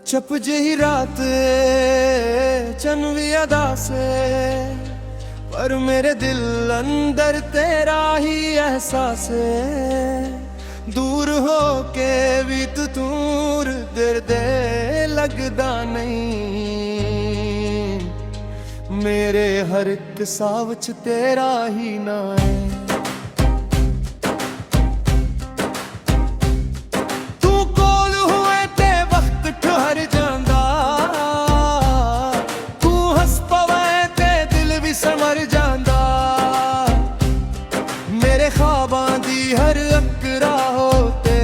चुप जही रात चन भी अदा से, पर मेरे दिल अंदर तेरा ही एहसास है। दूर हो के भी तू दूर दिल दे लगदा नहीं, मेरे हर एक साह विच तेरा ही ना है। समर जांदा मेरे ख्वाबां दी हर अकरा होते,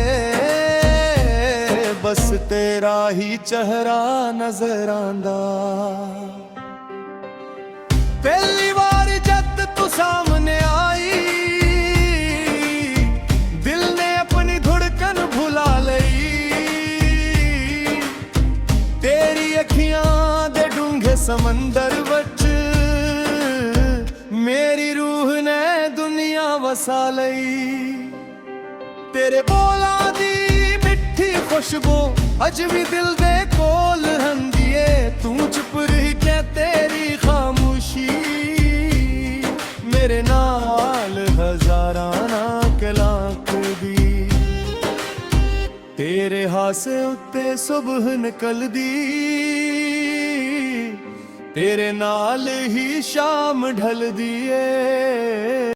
बस तेरा ही चेहरा नजर आंदा। पहली बार जद तू सामने आई, दिल ने अपनी धड़कन भुला लई। तेरी अखियां दे डूंघे समंदर वच मेरी रूह ने दुनिया वसा लई। तेरे बोलां दी मिठी खुशबू अज भी दिल दे कोल रहिंदी ऐ। तू चुप रही के तेरी खामोशी मेरे नाल हजारां ना कलाक दी। तेरे हासे उत्ते सुबह निकलदी, तेरे नाल ही शाम ढलदी ऐ।